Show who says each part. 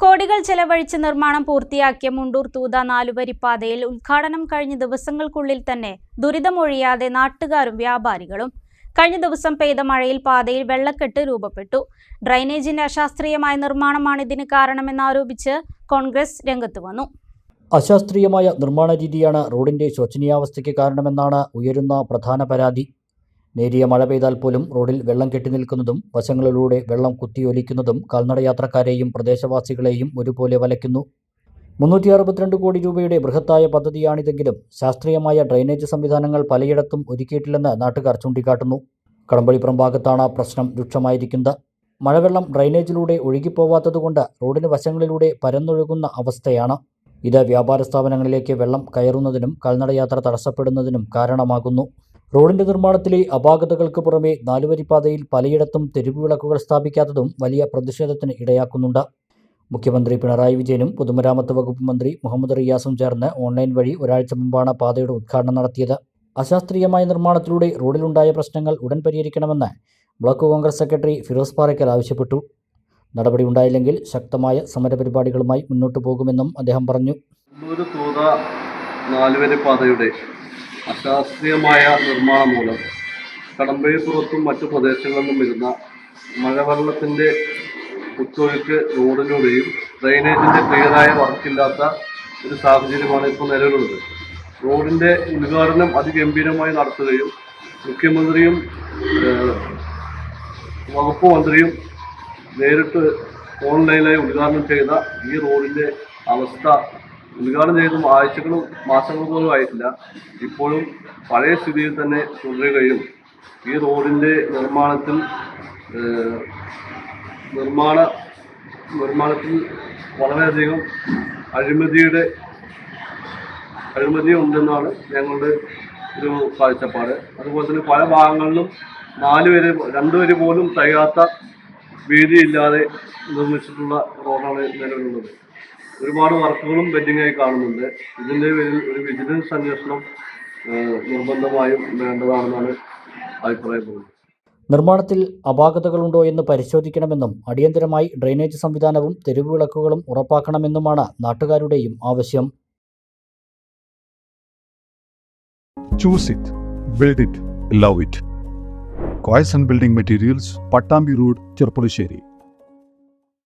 Speaker 1: കോടികൾ ചെലവഴിച്ച് നിർമ്മാണം പൂർത്തിയാക്കിയ മുണ്ടൂർ തൂത നാലുവരിപ്പാതയിൽ ഉദ്ഘാടനം കഴിഞ്ഞ ദിവസങ്ങൾക്കുള്ളിൽ തന്നെ ദുരിതമൊഴിയാതെ നാട്ടുകാരും വ്യാപാരികളും. കഴിഞ്ഞ ദിവസം പെയ്ത മഴയിൽ പാതയിൽ വെള്ളക്കെട്ട് രൂപപ്പെട്ടു. ഡ്രൈനേജിന്റെ അശാസ്ത്രീയമായ നിർമ്മാണമാണ് ഇതിന് കാരണമെന്നാരോപിച്ച് കോൺഗ്രസ് രംഗത്ത് വന്നു.
Speaker 2: അശാസ്ത്രീയമായ നിർമ്മാണ രീതിയാണ് റോഡിന്റെ ശോചനീയാവസ്ഥയ്ക്ക് കാരണമെന്നാണ് ഉയരുന്ന പ്രധാന പരാതി. നേരിയ മഴ പെയ്താൽ പോലും റോഡിൽ വെള്ളം കെട്ടിനിൽക്കുന്നതും വശങ്ങളിലൂടെ വെള്ളം കുത്തിയൊലിക്കുന്നതും കാൽനടയാത്രക്കാരെയും പ്രദേശവാസികളെയും ഒരുപോലെ വലയ്ക്കുന്നു. 362 കോടി രൂപയുടെ ബൃഹത്തായ പദ്ധതിയാണിതെങ്കിലും ശാസ്ത്രീയമായ ഡ്രൈനേജ് സംവിധാനങ്ങൾ പലയിടത്തും ഒരുക്കിയിട്ടില്ലെന്ന് നാട്ടുകാർ ചൂണ്ടിക്കാട്ടുന്നു. കടമ്പഴിപ്പുറം ഭാഗത്താണ് പ്രശ്നം രൂക്ഷമായിരിക്കുന്നത്. മഴവെള്ളം ഡ്രൈനേജിലൂടെ ഒഴുകിപ്പോവാത്തതുകൊണ്ട് റോഡിന് വശങ്ങളിലൂടെ പരന്നൊഴുകുന്ന അവസ്ഥയാണ്. ഇത് വ്യാപാര സ്ഥാപനങ്ങളിലേക്ക് വെള്ളം കയറുന്നതിനും കാൽനടയാത്ര തടസ്സപ്പെടുന്നതിനും കാരണമാകുന്നു. റോഡിന്റെ നിർമ്മാണത്തിലെ അപാകതകൾക്ക് പുറമെ നാലുവരിപ്പാതയിൽ പലയിടത്തും തെരുവുവിളക്കുകൾ സ്ഥാപിക്കാത്തതും വലിയ പ്രതിഷേധത്തിന് ഇടയാക്കുന്നുണ്ട്. മുഖ്യമന്ത്രി പിണറായി വിജയനും പൊതുമരാമത്ത് വകുപ്പ് മന്ത്രി മുഹമ്മദ് റിയാസും ചേർന്ന് ഓൺലൈൻ വഴി ഒരാഴ്ച മുമ്പാണ് പാതയുടെ ഉദ്ഘാടനം നടത്തിയത്. അശാസ്ത്രീയമായ നിർമ്മാണത്തിലൂടെ റോഡിലുണ്ടായ പ്രശ്നങ്ങൾ ഉടൻ പരിഹരിക്കണമെന്ന് ബ്ലോക്ക് കോൺഗ്രസ് സെക്രട്ടറി ഫിറോസ് പാറയ്ക്കൽ ആവശ്യപ്പെട്ടു. നടപടി ഉണ്ടായില്ലെങ്കിൽ ശക്തമായ സമരപരിപാടികളുമായി മുന്നോട്ടു പോകുമെന്നും അദ്ദേഹം പറഞ്ഞു.
Speaker 3: നാലുവരിപ്പാതയുടെ അശാസ്ത്രീയമായ നിർമ്മാണം മൂലം കടമ്പഴിപ്പുറത്തും മറ്റു പ്രദേശങ്ങളിലും വരുന്ന മഴവെള്ളത്തിൻ്റെ കുത്തൊഴുക്ക് റോഡിലൂടെയും ഡ്രെയിനേജിൻ്റെ ക്ലിയറായ വർക്കില്ലാത്ത ഒരു സാഹചര്യമാണ് ഇപ്പോൾ നിലവിലുള്ളത്. റോഡിൻ്റെ ഉദ്ഘാടനം അതിഗംഭീരമായി നടത്തുകയും മുഖ്യമന്ത്രിയും വകുപ്പ് മന്ത്രിയും നേരിട്ട് ഓൺലൈനായി ഉദ്ഘാടനം ചെയ്ത ഈ റോഡിൻ്റെ അവസ്ഥ ഉദ്ഘാടനം ചെയ്തും ആഴ്ചകളും മാസങ്ങളും പോലും ആയിട്ടില്ല. ഇപ്പോഴും പഴയ സ്ഥിതിയിൽ തന്നെ തുടരുകയും ഈ റോഡിൻ്റെ നിർമ്മാണത്തിൽ വളരെയധികം അഴിമതി ഉണ്ടെന്നാണ് ഞങ്ങളുടെ ഒരു കാഴ്ചപ്പാട്. അതുപോലെ തന്നെ പല ഭാഗങ്ങളിലും 2 വരി പോലും തികയാത്ത വീതിയില്ലാതെ നിർമ്മിച്ചിട്ടുള്ള റോഡാണ് നിലവിലുള്ളത്. ഒരുപാട് വർക്കുകളും പെൻഡിങ്ങായി കാണുന്നുണ്ട്. ഇതിൻ്റെ പേരിൽ ഒരു വിജിലൻസ് അന്വേഷണം നിർബന്ധമായും വേണ്ടതാണെന്നാണ് അഭിപ്രായപ്പെടുന്നത്.
Speaker 2: നിർമ്മാണത്തിൽ അപാകതകളുണ്ടോ എന്ന് പരിശോധിക്കണമെന്നും അടിയന്തരമായി ഡ്രെയിനേജ് സംവിധാനവും തെരുവുവിളക്കുകളും ഉറപ്പാക്കണമെന്നുമാണ് നാട്ടുകാരുടെയും ആവശ്യം.
Speaker 4: Choose it, build it, love it. Coys and Building Materials, Pattambi Road, Cherpalasheri.